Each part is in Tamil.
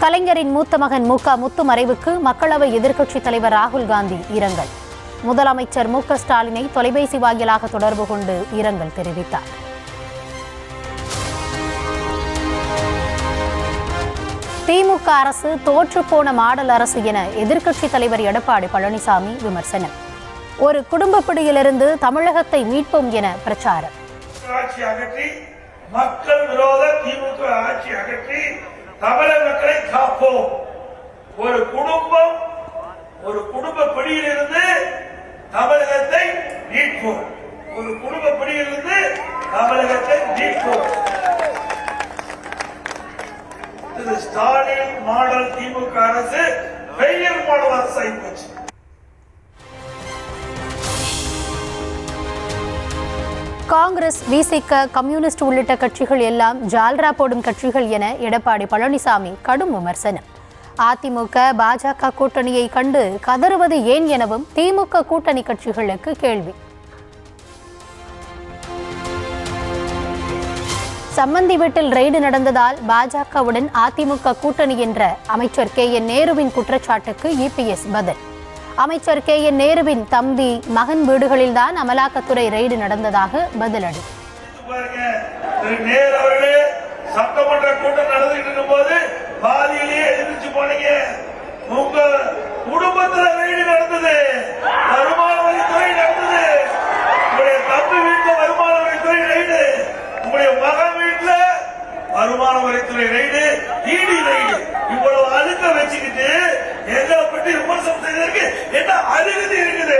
கலைஞரின் மூத்த மகன் முத்து மறைவுக்கு மக்களவை எதிர்க்கட்சித் தலைவர் ராகுல் காந்தி இரங்கல். முதலமைச்சர் ஸ்டாலினை தொலைபேசி வாயிலாக தொடர்பு கொண்டு இரங்கல் தெரிவித்தார். திமுக அரசு தோற்றுப்போன மாடல் அரசு என எதிர்க்கட்சித் தலைவர் எடப்பாடி பழனிசாமி விமர்சனம். ஒரு குடும்ப பிடியிலிருந்து தமிழகத்தை மீட்போம் என பிரச்சாரம். மக்கள் விரோத திமுக ஆட்சி அகற்றி தமிழக மக்களை காப்போம். ஒரு குடும்ப பிடியிலிருந்து தமிழகத்தை மீட்போம். ஒரு குடும்ப பிடியிலிருந்து தமிழகத்தை மீட்போம். திரு ஸ்டாலின் மாடல் திமுக அரசு வெயில் மாடல் அரசு ஆகிப்போச்சு. காங்கிரஸ், விசிக, கம்யூனிஸ்ட் உள்ளிட்ட கட்சிகள் எல்லாம் ஜால்ரா போடும் கட்சிகள் என எடப்பாடி பழனிசாமி கடும் விமர்சனம். அதிமுக, பாஜக கூட்டணியை கண்டு கதறுவது ஏன் எனவும் திமுக கூட்டணி கட்சிகளுக்கு கேள்வி. சம்மந்தி வீட்டில் ரெய்டு நடந்ததால் பாஜகவுடன் அதிமுக கூட்டணி என்ற அமைச்சர் KN நேருவின் குற்றச்சாட்டுக்கு EPS பதில். அமைச்சர் KN நேருவின் தம்பி, மகன் வீடுகளில்தான் அமலாக்கத்துறை ரெய்டு நடந்ததாக பதிலடி. சட்டமன்ற கூட்டம் நடந்துட்டு இருக்கும் போது பாதியிலேயே எதிர்த்து போனீங்க. உங்க குடும்பத்துல ரெய்டு நடந்தது, வருமான வரித்துறை நடந்தது. உங்களுடைய தம்பி வீட்டுல வருமான வரித்துறை ரெய்டு, உங்களுடைய மகன் வீட்டுல வருமான வரித்துறை ரெய்டு, ED ரெய்டு. இவ்வளவு அழுத்த வச்சுக்கிட்டு எங்களை பற்றி விமர்சனம் செய்வதற்கு என்ன அருகதை இருக்குது?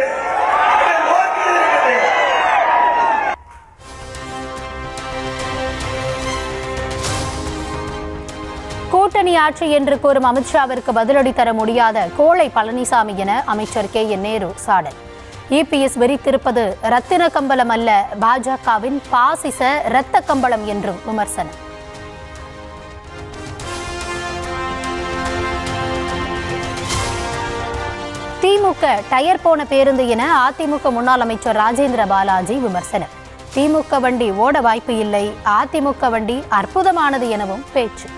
கூட்டணி ஆட்சி என்று கூறும் அமித்ஷாவிற்கு பதிலடி தர முடியாத கோழை பழனிசாமி என அமைச்சர் KN நேரு சாடல். EPS வெறித்திருப்பது ரத்தின கம்பளம் அல்ல, பாஜகவின் பாசிச இரத்த கம்பளம் என்றும் விமர்சனம். திமுக டயர் போன பேருந்து என அதிமுக முன்னாள் அமைச்சர் ராஜேந்திர பாலாஜி விமர்சனம். திமுக வண்டி ஓட வாய்ப்பு இல்லை, அதிமுக வண்டி அற்புதமானது எனவும் பேச்சு.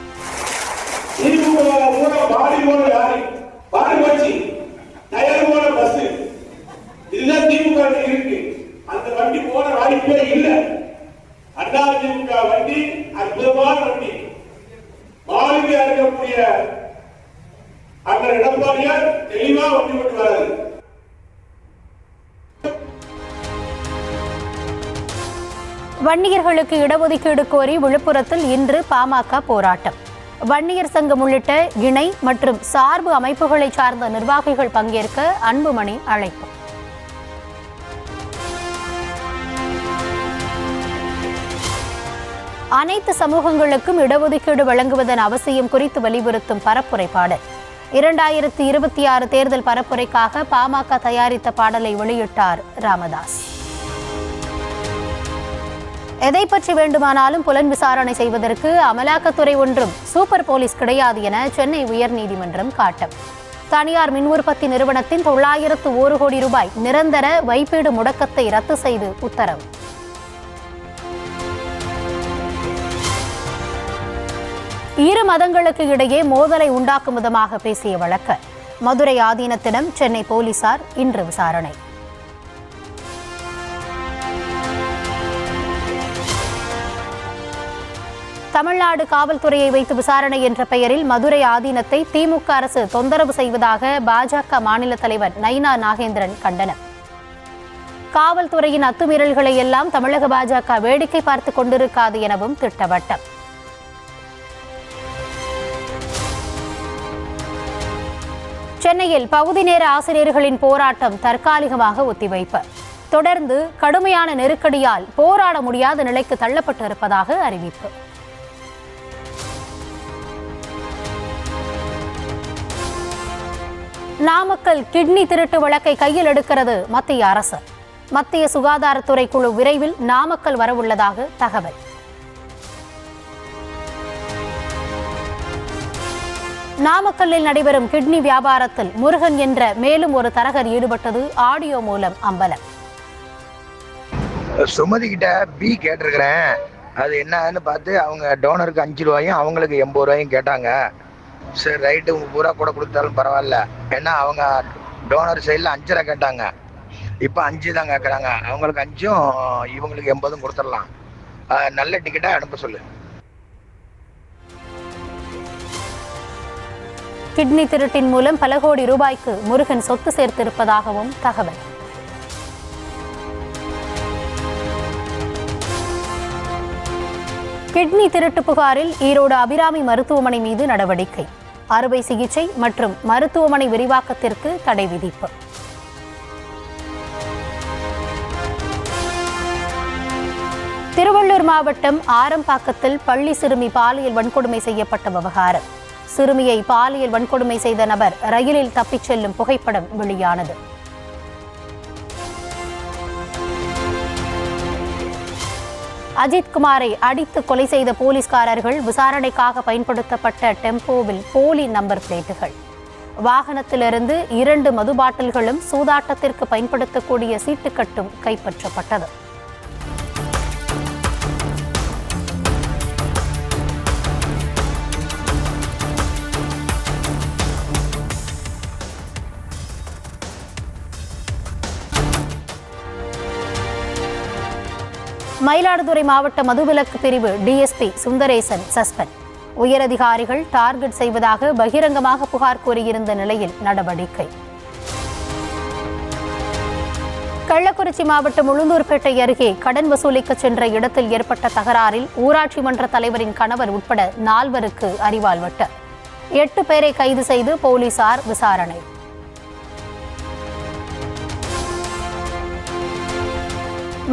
வன்னியர்களுக்கு இடஒதுக்கீடு கோரி விழுப்புரத்தில் இன்று பாமக போராட்டம். வன்னியர் சங்கம் உள்ளிட்ட இணை மற்றும் சார்பு அமைப்புகளை சார்ந்த நிர்வாகிகள் பங்கேற்க அன்புமணி அழைப்பு. அனைத்து சமூகங்களுக்கும் இடஒதுக்கீடு வழங்குவதன் அவசியம் குறித்து வலியுறுத்தும் பரப்புரை பாடல். 2026 தேர்தல் பரப்புரைக்காக பாமக தயாரித்த பாடலை வெளியிட்டார் ராமதாஸ். எதை பற்றி வேண்டுமானாலும் புலன் விசாரணை செய்வதற்கு அமலாக்கத்துறை ஒன்றும் சூப்பர் போலீஸ் கிடையாது என சென்னை உயர்நீதிமன்றம் காட்டம். தனியார் மின் உற்பத்தி நிறுவனத்தின் 901 கோடி ரூபாய் நிரந்தர வைப்பீடு முடக்கத்தை ரத்து செய்து உத்தரவு. இரு மதங்களுக்கு இடையே மோதலை உண்டாக்கும் விதமாக பேசிய வழக்கு. மதுரை ஆதீனத்திடம் சென்னை போலீசார் இன்று விசாரணை. தமிழ்நாடு காவல்துறையை வைத்து விசாரணை என்ற பெயரில் மதுரை ஆதீனத்தை திமுக அரசு தொந்தரவு செய்வதாக பாஜக மாநில தலைவர் நயினா நாகேந்திரன் கண்டனம். காவல்துறையின் அத்துமீறல்களை எல்லாம் தமிழக பாஜக வேடிக்கை பார்த்து கொண்டிருக்காது எனவும் திட்டவட்டம். சென்னையில் பகுதி நேர ஆசிரியர்களின் போராட்டம் தற்காலிகமாக ஒத்திவைப்பு. தொடர்ந்து கடுமையான நெருக்கடியால் போராட முடியாத நிலைக்கு தள்ளப்பட்டிருப்பதாக அறிவிப்பு. நாமக்கல் கிட்னி திருட்டு வழக்கை கையில் எடுக்கிறது மத்திய அரசு. மத்திய சுகாதாரத்துறை குழு விரைவில் நாமக்கல் வரவுள்ளதாக தகவல். நாமக்கல்லில் நடைபெறும் கிட்னி வியாபாரத்தில் முருகன் என்ற மேலும் ஒரு தரகர் ஈடுபட்டது ஆடியோ மூலம் அம்பலம். சுமதி கிட்ட பி கேட்டிருக்கிறேன், அது என்னன்னு பார்த்து அவங்க டோனருக்கு 5 ரூபாயும் அவங்களுக்கு 80 ரூபாயும் கேட்டாங்க. சரி ரைட்டு, 30 ரூபா கூட கொடுத்தாலும் பரவாயில்ல. ஏன்னா அவங்க டோனர் சைடில் 5 ரூபா கேட்டாங்க, இப்போ 5 தான் கேட்குறாங்க. அவங்களுக்கு 5ம் இவங்களுக்கு 80 கொடுத்துடலாம். நல்ல டிக்கெட்டாக அனுப்ப சொல்லு. கிட்னி திருட்டின் மூலம் பல கோடி ரூபாய்க்கு முருகன் சொத்து சேர்த்திருப்பதாகவும் தகவல். கிட்னி திருட்டு புகாரில் ஈரோடு அபிராமி மருத்துவமனை மீது நடவடிக்கை. அறுவை சிகிச்சை மற்றும் மருத்துவமனை விரிவாக்கத்திற்கு தடை விதிப்பு. திருவள்ளூர் மாவட்டம் ஆரம்பாக்கத்தில் பள்ளி சிறுமி பாலியல் வன்கொடுமை செய்யப்பட்ட விவகாரம். சிறுமியை பாலியல் வன்கொடுமை செய்த நபர் ரயிலில் தப்பிச் செல்லும் புகைப்படம் வெளியானது. அஜித்குமாரை அடித்து கொலை செய்த போலீஸ்காரர்கள் விசாரணைக்காக பயன்படுத்தப்பட்ட டெம்போவில் போலி நம்பர் பிளேட்டுகள், வாகனத்திலிருந்து 2 மது பாட்டில்களும் சூதாட்டத்திற்கு பயன்படுத்தக்கூடிய சீட்டுக்கட்டும் கைப்பற்றப்பட்டது. மயிலாடுதுறை மாவட்ட மதுவிலக்கு பிரிவு டிஎஸ்பி சுந்தரேசன் சஸ்பெண்ட். உயரதிகாரிகள் டார்கெட் செய்வதாக பகிரங்கமாக புகார் கூறியிருந்த நிலையில் நடவடிக்கை. கள்ளக்குறிச்சி மாவட்டம் உளுந்தூர்பேட்டை அருகே கடன் வசூலிக்க சென்ற இடத்தில் ஏற்பட்ட தகராறில் ஊராட்சி மன்ற தலைவரின் கணவர் உட்பட 4 அரிவாள் வெட்டு. 8 பேரை கைது செய்து போலீசார் விசாரணை.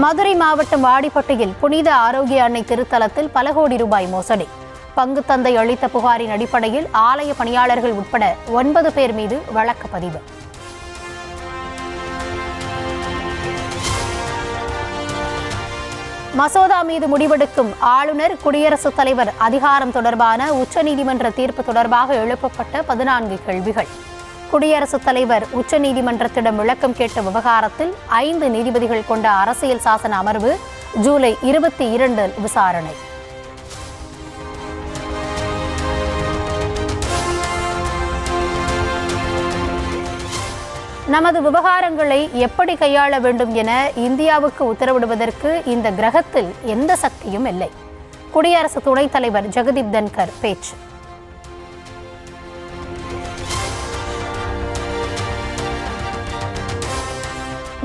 மதுரை மாவட்டம் வாடிப்பட்டியில் புனித ஆரோக்கிய அன்னை திருத்தலத்தில் பல கோடி ரூபாய் மோசடி. பங்கு தந்தை அளித்த புகாரின் அடிப்படையில் ஆலய பணியாளர்கள் உட்பட 9 பேர் மீது வழக்கு பதிவு. மசோதா மீது முடிவெடுக்கும் ஆளுநர், குடியரசுத் தலைவர் அதிகாரம் தொடர்பான உச்சநீதிமன்ற தீர்ப்பு தொடர்பாக எழுப்பப்பட்ட 14 கேள்விகள். குடியரசுத் தலைவர் உச்சநீதிமன்றத்திடம் விளக்கம் கேட்ட விவகாரத்தில் 5 நீதிபதிகள் கொண்ட அரசியல் சாசன அமர்வு ஜூலை 22 விசாரணை. நமது விவகாரங்களை எப்படி கையாள வேண்டும் என இந்தியாவுக்கு உத்தரவிடுவதற்கு இந்த கிரகத்தில் எந்த சக்தியும் இல்லை. குடியரசு துணைத் தலைவர் ஜெகதீப் தன்கர் பேச்சு.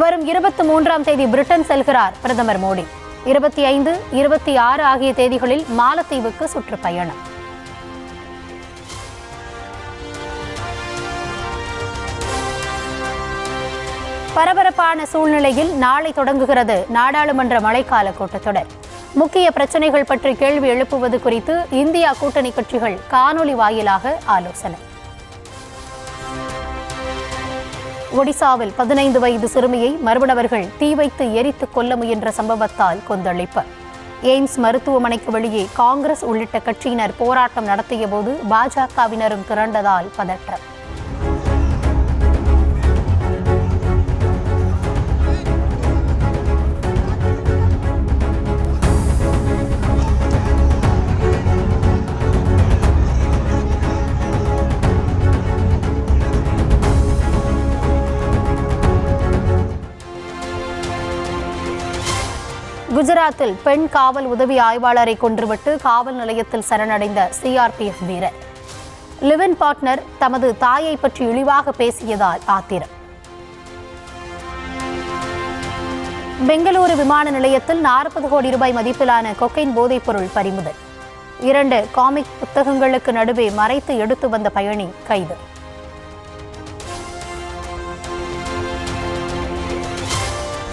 வரும் 23ஆம் தேதி பிரிட்டன் செல்கிறார் பிரதமர் மோடி. 25, 26 ஆகிய தேதிகளில் மாலத்தீவுக்கு சுற்றுப்பயணம். பரபரப்பான சூழ்நிலையில் நாளை தொடங்குகிறது நாடாளுமன்ற மழைக்கால கூட்டத்தொடர். முக்கிய பிரச்சினைகள் பற்றி கேள்வி எழுப்புவது குறித்து இந்தியா கூட்டணி கட்சிகள் காணொலி வாயிலாக ஆலோசனை. ஒடிசாவில் 15 வயது சிறுமியை மர்மநபர்கள் தீ வைத்து எரித்து கொல்ல முயன்ற சம்பவத்தால் கொந்தளிப்பு. எய்ம்ஸ் மருத்துவமனைக்கு வெளியே காங்கிரஸ் உள்ளிட்ட கட்சியினர் போராட்டம் நடத்திய போது பாஜகவினரும் திரண்டதால் பதற்றம். குஜராத்தில் பெண் காவல் உதவி ஆய்வாளரை கொன்றுவிட்டு காவல் நிலையத்தில் சரணடைந்த சிஆர்பிஎஃப் வீரர். லிவ்-இன் பார்ட்னர் தமது தாயை பற்றி இழிவாக பேசியதால் ஆத்திரம். பெங்களூரு விமான நிலையத்தில் 40 கோடி ரூபாய் மதிப்பிலான கொக்கைன் போதைப்பொருள் பறிமுதல். 2 காமிக் புத்தகங்களுக்கு நடுவே மறைத்து எடுத்து வந்த பயணி கைது.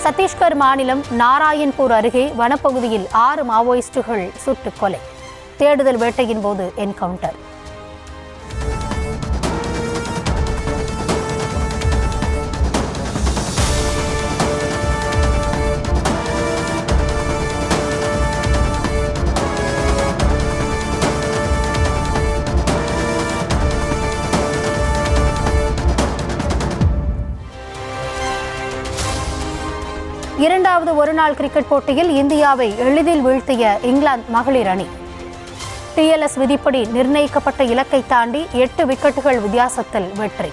சத்தீஸ்கர் மாநிலம் நாராயண்பூர் அருகே வனப்பகுதியில் 6 மாவோயிஸ்டுகள் சுட்டுக் கொலை. தேடுதல் வேட்டையின் போது என்கவுண்டர். இரண்டாவது ஒருநாள் கிரிக்கெட் போட்டியில் இந்தியாவை எளிதில் வீழ்த்திய இங்கிலாந்து மகளிர் அணி. TLS விதிப்படி நிர்ணயிக்கப்பட்ட இலக்கை தாண்டி 8 விக்கெட்டுகள் வித்தியாசத்தில் வெற்றி.